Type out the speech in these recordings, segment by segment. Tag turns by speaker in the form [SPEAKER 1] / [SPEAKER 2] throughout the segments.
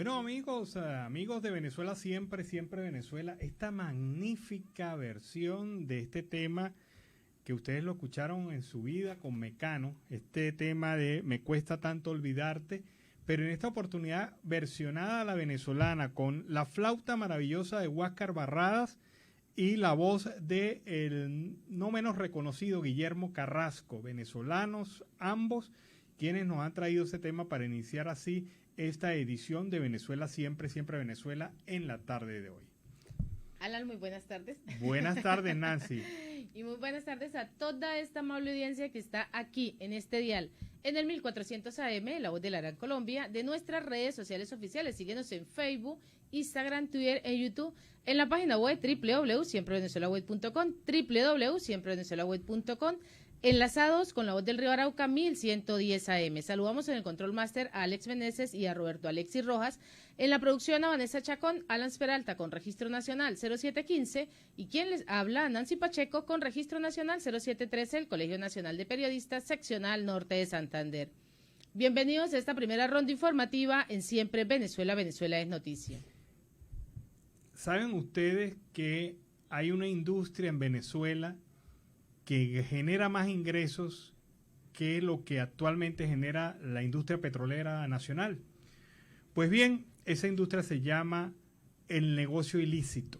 [SPEAKER 1] Bueno, amigos de Venezuela siempre, siempre Venezuela, esta magnífica versión de este tema que ustedes lo escucharon en su vida con Mecano, este tema de Me cuesta tanto olvidarte, pero en esta oportunidad versionada a la venezolana con la flauta maravillosa de Huáscar Barradas y la voz de el no menos reconocido Guillermo Carrasco, venezolanos ambos, quienes nos han traído ese tema para iniciar así esta edición de Venezuela siempre, siempre Venezuela en la tarde de hoy.
[SPEAKER 2] Alan, muy buenas tardes.
[SPEAKER 1] Buenas tardes, Nancy.
[SPEAKER 2] Y muy buenas tardes a toda esta amable audiencia que está aquí en este dial, en el 1400 AM, La Voz de la Gran Colombia, de nuestras redes sociales oficiales. Síguenos en Facebook, Instagram, Twitter e YouTube, en la página web www.siemprevenezuelaweb.com, www.siemprevenezuelaweb.com, enlazados con La Voz del Río Arauca 1110 AM. Saludamos en el Control Master a Alex Meneses y a Roberto Alexis Rojas. En la producción a Vanessa Chacón, Alan Peralta con Registro Nacional 0715 y quien les habla, Nancy Pacheco con Registro Nacional 0713, el Colegio Nacional de Periodistas, Seccional Norte de Santander. Bienvenidos a esta primera ronda informativa en Siempre Venezuela, Venezuela es Noticia.
[SPEAKER 1] ¿Saben ustedes que hay una industria en Venezuela que genera más ingresos que lo que actualmente genera la industria petrolera nacional? Pues bien, esa industria se llama el negocio ilícito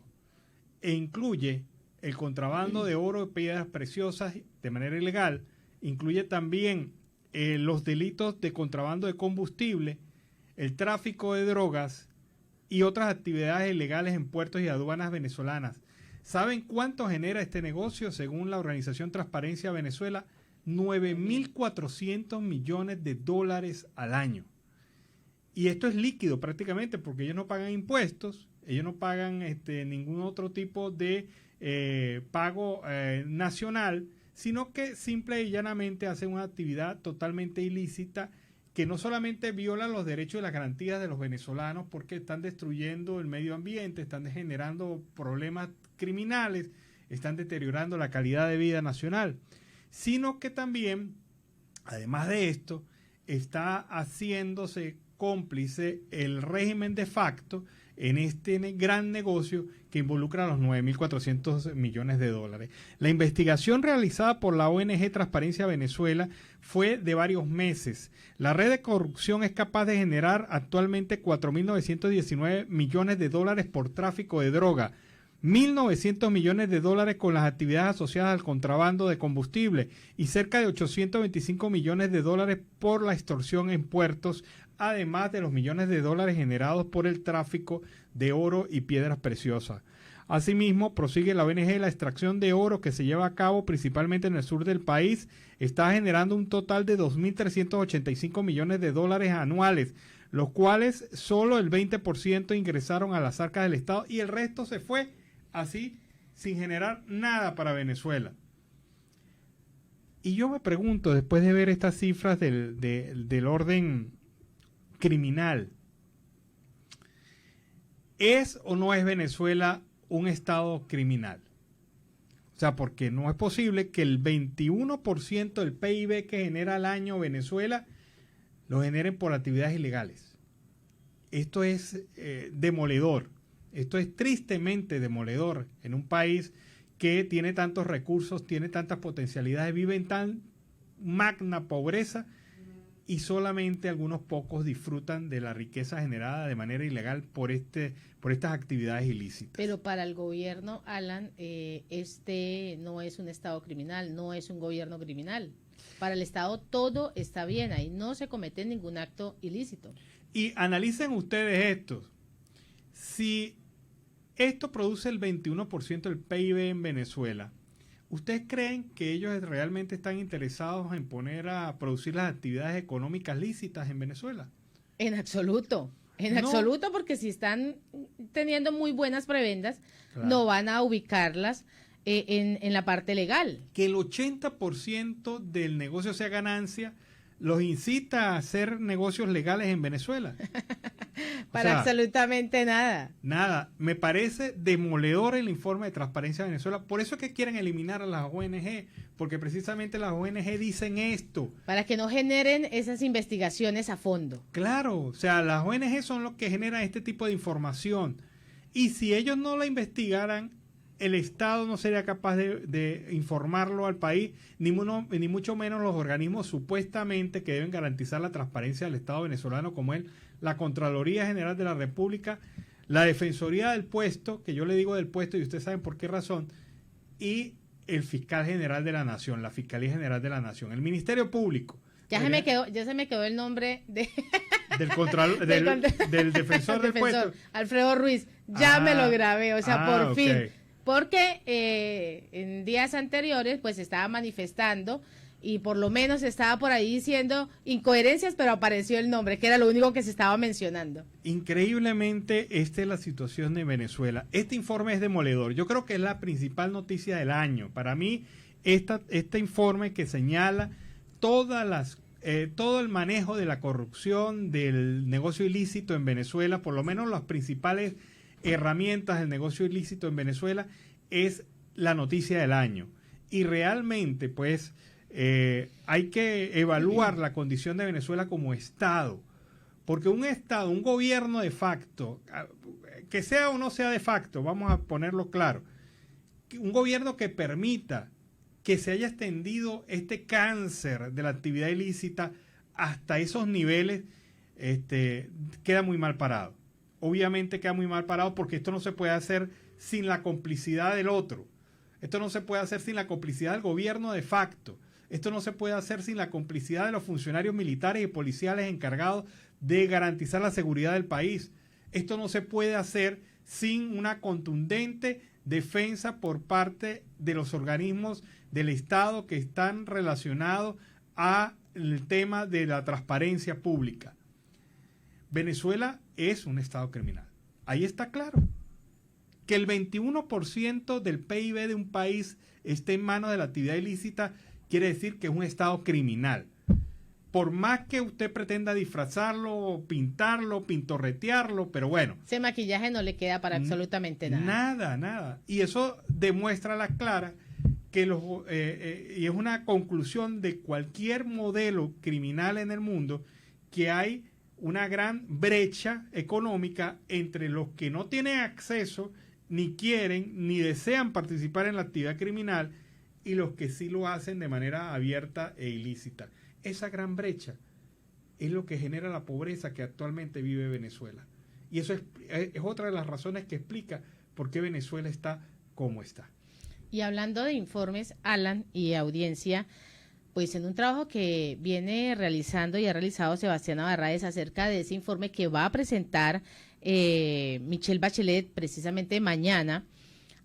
[SPEAKER 1] e incluye el contrabando de oro y piedras preciosas de manera ilegal, incluye también los delitos de contrabando de combustible, el tráfico de drogas y otras actividades ilegales en puertos y aduanas venezolanas. ¿Saben cuánto genera este negocio? Según la organización Transparencia Venezuela, 9.400 millones de dólares al año. Y esto es líquido prácticamente porque ellos no pagan impuestos, ellos no pagan ningún otro tipo de pago nacional, sino que simple y llanamente hacen una actividad totalmente ilícita que no solamente viola los derechos y las garantías de los venezolanos porque están destruyendo el medio ambiente, están generando problemas criminales, están deteriorando la calidad de vida nacional, sino que también, además de esto, está haciéndose cómplice el régimen de facto en este gran negocio que involucra a los 9.400 millones de dólares. La investigación realizada por la ONG Transparencia Venezuela fue de varios meses. La red de corrupción es capaz de generar actualmente 4.919 millones de dólares por tráfico de droga, 1.900 millones de dólares con las actividades asociadas al contrabando de combustible y cerca de 825 millones de dólares por la extorsión en puertos, además de los millones de dólares generados por el tráfico de oro y piedras preciosas. Asimismo, prosigue la ONG, la extracción de oro que se lleva a cabo principalmente en el sur del país está generando un total de 2.385 millones de dólares anuales, los cuales solo el 20% ingresaron a las arcas del Estado y el resto se fue así sin generar nada para Venezuela. Y yo me pregunto, después de ver estas cifras del orden criminal, ¿es o no es Venezuela un estado criminal? O sea, porque no es posible que el 21% del PIB que genera al año Venezuela lo generen por actividades ilegales. Esto es demoledor. Esto es tristemente demoledor en un país que tiene tantos recursos, tiene tantas potencialidades, vive en tan magna pobreza y solamente algunos pocos disfrutan de la riqueza generada de manera ilegal por estas actividades ilícitas.
[SPEAKER 2] Pero para el gobierno, Alan, este no es un estado criminal, no es un gobierno criminal. Para el Estado todo está bien, ahí no se comete ningún acto ilícito.
[SPEAKER 1] Y analicen ustedes esto. Si esto produce el 21% del PIB en Venezuela, ¿ustedes creen que ellos realmente están interesados en poner a producir las actividades económicas lícitas en Venezuela?
[SPEAKER 2] En absoluto. Absoluto, porque si están teniendo muy buenas prebendas, claro, no van a ubicarlas en la parte legal.
[SPEAKER 1] Que el 80% del negocio sea ganancia, los incita a hacer negocios legales en Venezuela.
[SPEAKER 2] Para absolutamente nada.
[SPEAKER 1] Nada. Me parece demoledor el informe de Transparencia de Venezuela. Por eso es que quieren eliminar a las ONG, porque precisamente las ONG dicen esto.
[SPEAKER 2] Para que no generen esas investigaciones a fondo.
[SPEAKER 1] Claro, o sea, las ONG son los que generan este tipo de información. Y si ellos no la investigaran, el Estado no sería capaz de informarlo al país, ni mucho menos los organismos supuestamente que deben garantizar la transparencia del Estado venezolano, como es la Contraloría General de la República, la Defensoría del Puesto, que yo le digo del puesto y ustedes saben por qué razón, y el Fiscal General de la Nación, la Fiscalía General de la Nación, el Ministerio Público.
[SPEAKER 2] Ya se me quedó el nombre del
[SPEAKER 1] defensor del puesto.
[SPEAKER 2] Alfredo Ruiz, ya me lo grabé, o sea, por fin.
[SPEAKER 1] Okay.
[SPEAKER 2] Porque en días anteriores pues estaba manifestando y por lo menos estaba por ahí diciendo incoherencias, pero apareció el nombre, que era lo único que se estaba mencionando.
[SPEAKER 1] Increíblemente, esta es la situación de Venezuela. Este informe es demoledor. Yo creo que es la principal noticia del año. Para mí, este informe que señala todo el manejo de la corrupción, del negocio ilícito en Venezuela, por lo menos las principales herramientas del negocio ilícito en Venezuela, es la noticia del año. Y realmente, pues, hay que evaluar la condición de Venezuela como Estado, porque un Estado, un gobierno de facto, que sea o no sea de facto, vamos a ponerlo claro, un gobierno que permita que se haya extendido este cáncer de la actividad ilícita hasta esos niveles, queda muy mal parado. Obviamente queda muy mal parado porque esto no se puede hacer sin la complicidad del otro. Esto no se puede hacer sin la complicidad del gobierno de facto. Esto no se puede hacer sin la complicidad de los funcionarios militares y policiales encargados de garantizar la seguridad del país. Esto no se puede hacer sin una contundente defensa por parte de los organismos del Estado que están relacionados al tema de la transparencia pública. Venezuela es un Estado criminal. Ahí está claro. Que el 21% del PIB de un país esté en manos de la actividad ilícita quiere decir que es un Estado criminal. Por más que usted pretenda disfrazarlo, pintarlo, pintorretearlo, pero bueno.
[SPEAKER 2] Ese maquillaje no le queda para absolutamente nada.
[SPEAKER 1] Nada. Y eso demuestra a la clara que y es una conclusión de cualquier modelo criminal en el mundo, que hay una gran brecha económica entre los que no tienen acceso, ni quieren, ni desean participar en la actividad criminal, y los que sí lo hacen de manera abierta e ilícita. Esa gran brecha es lo que genera la pobreza que actualmente vive Venezuela. Y eso es otra de las razones que explica por qué Venezuela está como está.
[SPEAKER 2] Y hablando de informes, Alan y audiencia, pues en un trabajo que viene realizando y ha realizado Sebastián Abarráez acerca de ese informe que va a presentar Michelle Bachelet precisamente mañana,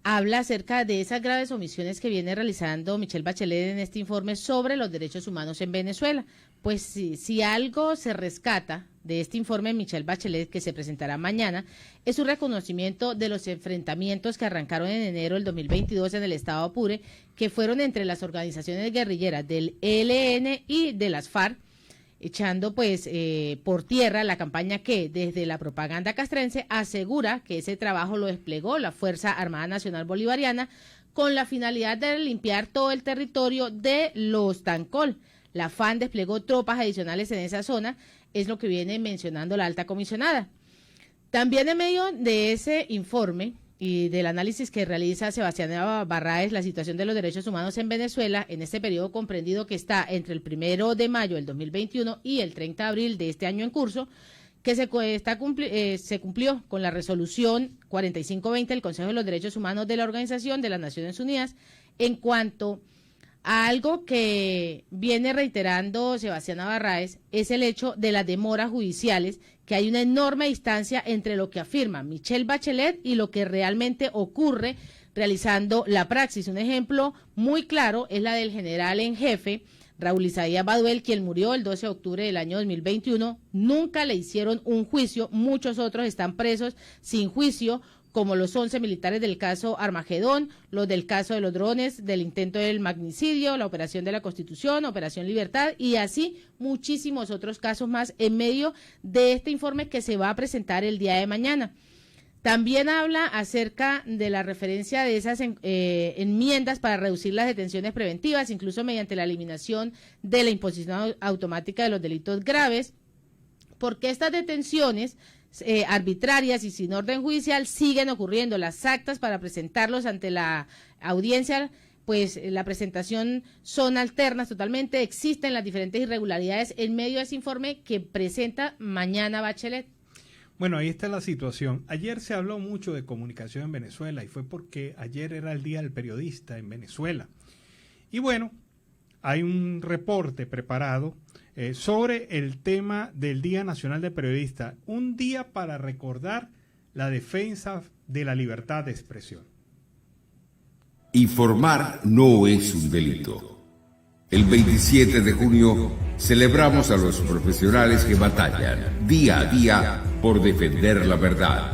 [SPEAKER 2] habla acerca de esas graves omisiones que viene realizando Michelle Bachelet en este informe sobre los derechos humanos en Venezuela. Pues si algo se rescata de este informe de Michelle Bachelet que se presentará mañana, es un reconocimiento de los enfrentamientos que arrancaron en enero del 2022 en el estado Apure, que fueron entre las organizaciones guerrilleras del ELN y de las FARC, echando pues por tierra la campaña que desde la propaganda castrense asegura que ese trabajo lo desplegó la Fuerza Armada Nacional Bolivariana con la finalidad de limpiar todo el territorio de los Tancol. La FAN desplegó tropas adicionales en esa zona, es lo que viene mencionando la alta comisionada. También en medio de ese informe y del análisis que realiza Sebastián Abarráez, la situación de los derechos humanos en Venezuela, en este periodo comprendido que está entre el 1 de mayo del 2021 y el 30 de abril de este año en curso, que se cumplió con la resolución 4520 del Consejo de los Derechos Humanos de la Organización de las Naciones Unidas en cuanto a algo que viene reiterando Sebastián Abarráez, es el hecho de las demoras judiciales, que hay una enorme distancia entre lo que afirma Michelle Bachelet y lo que realmente ocurre realizando la praxis. Un ejemplo muy claro es la del general en jefe, Raúl Isaías Baduel, quien murió el 12 de octubre del año 2021. Nunca le hicieron un juicio, muchos otros están presos sin juicio, como los 11 militares del caso Armagedón, los del caso de los drones, del intento del magnicidio, la operación de la Constitución, Operación Libertad y así muchísimos otros casos más en medio de este informe que se va a presentar el día de mañana. También habla acerca de la referencia de esas enmiendas para reducir las detenciones preventivas, incluso mediante la eliminación de la imposición automática de los delitos graves, porque estas detenciones arbitrarias y sin orden judicial siguen ocurriendo. Las actas para presentarlos ante la audiencia, pues la presentación son alternas totalmente, existen las diferentes irregularidades en medio de ese informe que presenta mañana Bachelet.
[SPEAKER 1] Bueno, ahí está la situación. Ayer se habló mucho de comunicación en Venezuela y fue porque ayer era el Día del Periodista en Venezuela. Y bueno, hay un reporte preparado sobre el tema del Día Nacional del Periodista, un día para recordar la defensa de la libertad de expresión.
[SPEAKER 3] Informar no es un delito. El 27 de junio celebramos a los profesionales que batallan día a día por defender la verdad,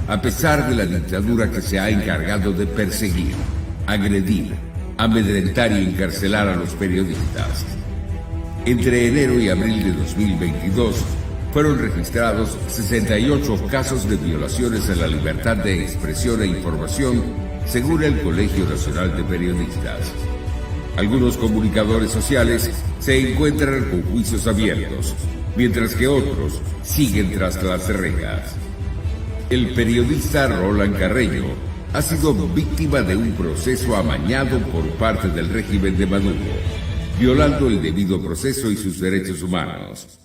[SPEAKER 3] a pesar de la dictadura que se ha encargado de perseguir, agredir, amedrentar y encarcelar a los periodistas. Entre enero y abril de 2022 fueron registrados 68 casos de violaciones a la libertad de expresión e información, según el Colegio Nacional de Periodistas. Algunos comunicadores sociales se encuentran con juicios abiertos, mientras que otros siguen tras las rejas. El periodista Roland Carreño ha sido víctima de un proceso amañado por parte del régimen de Maduro, violando el debido proceso y sus derechos humanos.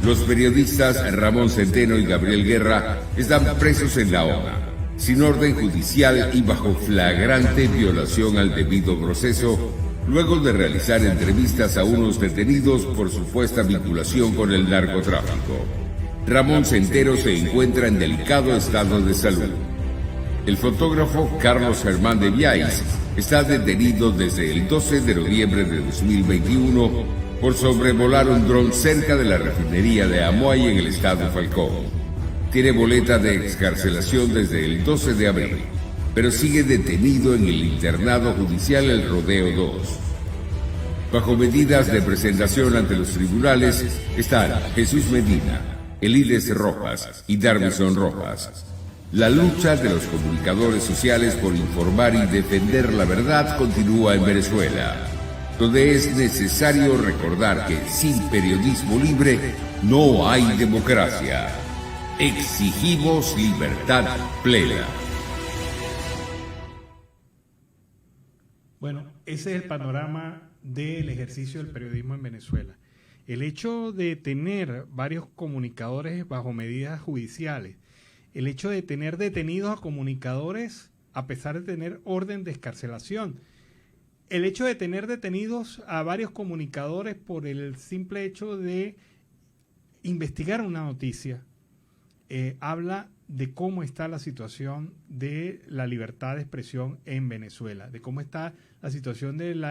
[SPEAKER 3] Los periodistas Ramón Centeno y Gabriel Guerra están presos en La Habana, sin orden judicial y bajo flagrante violación al debido proceso, luego de realizar entrevistas a unos detenidos por supuesta vinculación con el narcotráfico. Ramón Centeno se encuentra en delicado estado de salud. El fotógrafo Carlos Germán de Viais está detenido desde el 12 de noviembre de 2021 por sobrevolar un dron cerca de la refinería de Amoay en el estado Falcón. Tiene boleta de excarcelación desde el 12 de abril, pero sigue detenido en el internado judicial El Rodeo 2. Bajo medidas de presentación ante los tribunales están Jesús Medina, Elides Rojas y Darmison Rojas. La lucha de los comunicadores sociales por informar y defender la verdad continúa en Venezuela, donde es necesario recordar que sin periodismo libre no hay democracia. Exigimos libertad plena.
[SPEAKER 1] Bueno, ese es el panorama del ejercicio del periodismo en Venezuela. El hecho de tener varios comunicadores bajo medidas judiciales, el hecho de tener detenidos a comunicadores a pesar de tener orden de excarcelación, el hecho de tener detenidos a varios comunicadores por el simple hecho de investigar una noticia, habla de cómo está la situación de la libertad de expresión en Venezuela, de cómo está la situación del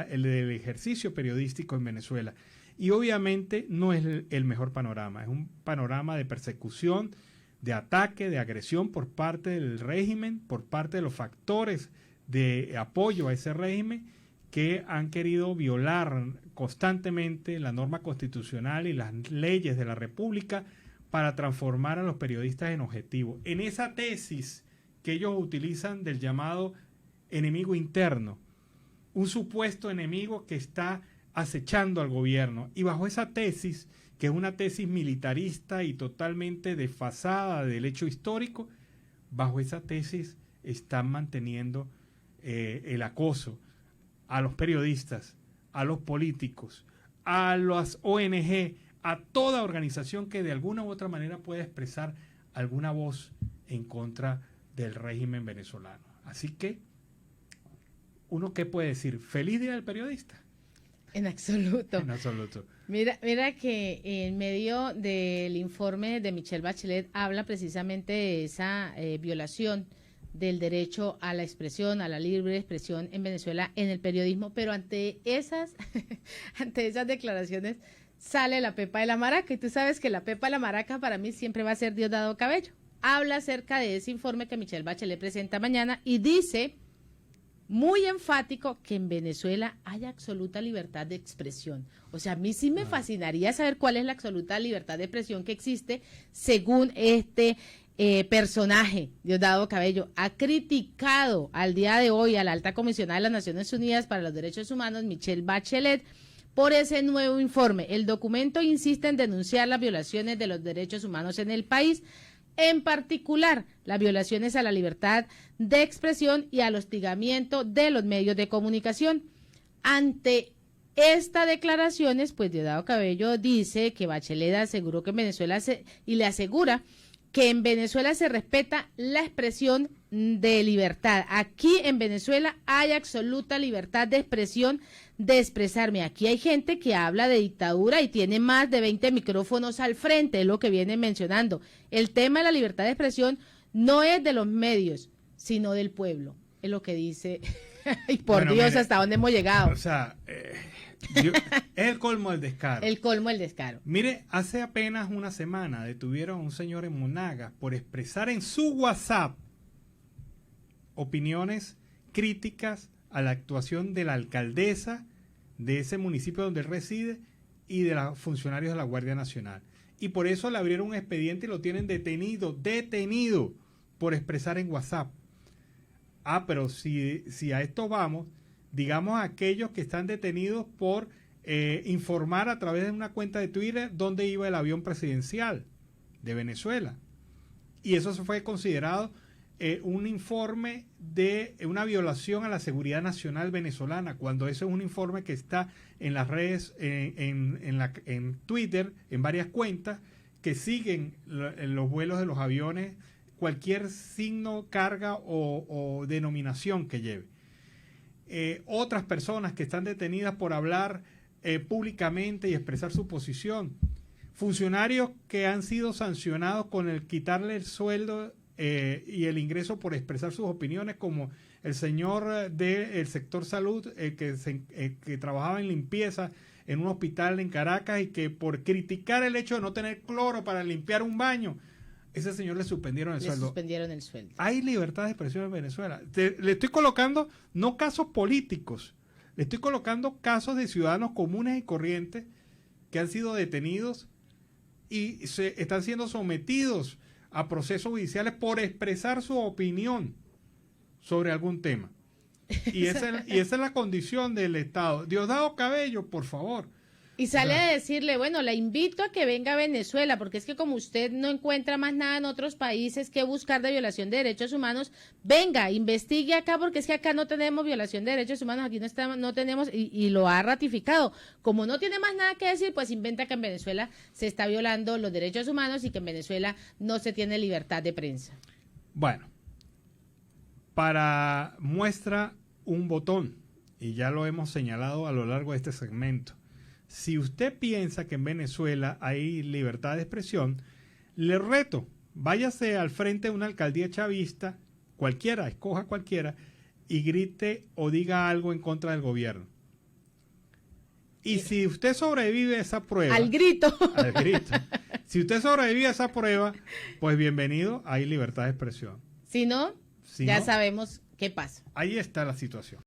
[SPEAKER 1] ejercicio periodístico en Venezuela. Y obviamente no es el mejor panorama, es un panorama de persecución, de ataque, de agresión por parte del régimen, por parte de los factores de apoyo a ese régimen que han querido violar constantemente la norma constitucional y las leyes de la República para transformar a los periodistas en objetivos. En esa tesis que ellos utilizan del llamado enemigo interno, un supuesto enemigo que está acechando al gobierno, y bajo esa tesis, que es una tesis militarista y totalmente desfasada del hecho histórico, bajo esa tesis están manteniendo el acoso a los periodistas, a los políticos, a las ONG, a toda organización que de alguna u otra manera pueda expresar alguna voz en contra del régimen venezolano. Así que, ¿uno qué puede decir? ¿Feliz día del periodista?
[SPEAKER 2] En absoluto.
[SPEAKER 1] En absoluto.
[SPEAKER 2] Mira que en medio del informe de Michelle Bachelet habla precisamente de esa violación del derecho a la expresión, a la libre expresión en Venezuela en el periodismo, pero ante esas declaraciones sale la Pepa de la Maraca, y tú sabes que la Pepa de la Maraca para mí siempre va a ser Diosdado Cabello. habla acerca de ese informe que Michelle Bachelet presenta mañana y dice, muy enfático, que en Venezuela hay absoluta libertad de expresión. O sea, a mí sí me fascinaría saber cuál es la absoluta libertad de expresión que existe según este personaje, Diosdado Cabello. Ha criticado al día de hoy a la alta comisionada de las Naciones Unidas para los Derechos Humanos, Michelle Bachelet, por ese nuevo informe. El documento insiste en denunciar las violaciones de los derechos humanos en el país, en particular las violaciones a la libertad de expresión y al hostigamiento de los medios de comunicación. Ante estas declaraciones, pues Diosdado Cabello dice que Bachelet aseguró que en Venezuela y le asegura que en Venezuela se respeta la expresión de libertad. Aquí en Venezuela hay absoluta libertad de expresión, de expresarme. Aquí hay gente que habla de dictadura y tiene más de 20 micrófonos al frente, es lo que vienen mencionando. El tema de la libertad de expresión no es de los medios, sino del pueblo, es lo que dice. Y por
[SPEAKER 1] Bueno,
[SPEAKER 2] Dios,
[SPEAKER 1] mire,
[SPEAKER 2] ¿hasta dónde hemos llegado?
[SPEAKER 1] O sea, es el colmo del descaro.
[SPEAKER 2] El colmo del descaro.
[SPEAKER 1] Mire, hace apenas una semana detuvieron a un señor en Monagas por expresar en su WhatsApp opiniones críticas a la actuación de la alcaldesa de ese municipio donde él reside y de los funcionarios de la Guardia Nacional. Y por eso le abrieron un expediente y lo tienen detenido por expresar en WhatsApp. Ah, pero si a esto vamos, digamos a aquellos que están detenidos por informar a través de una cuenta de Twitter dónde iba el avión presidencial de Venezuela. Y eso se fue considerado un informe de una violación a la seguridad nacional venezolana, cuando ese es un informe que está en las redes, en Twitter, en varias cuentas, que siguen los vuelos de los aviones, cualquier signo, carga o denominación que lleve. Otras personas que están detenidas por hablar públicamente y expresar su posición. Funcionarios que han sido sancionados con el quitarle el sueldo y el ingreso por expresar sus opiniones, como el señor del sector salud que trabajaba en limpieza en un hospital en Caracas y que por criticar el hecho de no tener cloro para limpiar un baño, ese señor le suspendieron el sueldo.
[SPEAKER 2] Suspendieron el sueldo.
[SPEAKER 1] Hay libertad de expresión en Venezuela. Le estoy colocando no casos políticos, le estoy colocando casos de ciudadanos comunes y corrientes que han sido detenidos y están siendo sometidos a procesos judiciales por expresar su opinión sobre algún tema. Y esa es la condición del Estado. Diosdado Cabello, por favor.
[SPEAKER 2] Y sale a decirle, bueno, la invito a que venga a Venezuela, porque es que como usted no encuentra más nada en otros países que buscar de violación de derechos humanos, venga, investigue acá, porque es que acá no tenemos violación de derechos humanos, aquí no tenemos, y lo ha ratificado. Como no tiene más nada que decir, pues inventa que en Venezuela se está violando los derechos humanos y que en Venezuela no se tiene libertad de prensa.
[SPEAKER 1] Bueno, para muestra un botón, y ya lo hemos señalado a lo largo de este segmento. Si usted piensa que en Venezuela hay libertad de expresión, le reto, váyase al frente de una alcaldía chavista, cualquiera, escoja cualquiera, y grite o diga algo en contra del gobierno. Y si usted sobrevive a esa prueba...
[SPEAKER 2] Al grito.
[SPEAKER 1] Al grito. Si usted sobrevive a esa prueba, pues bienvenido, hay libertad de expresión.
[SPEAKER 2] Si no, ya sabemos qué pasa.
[SPEAKER 1] Ahí está la situación.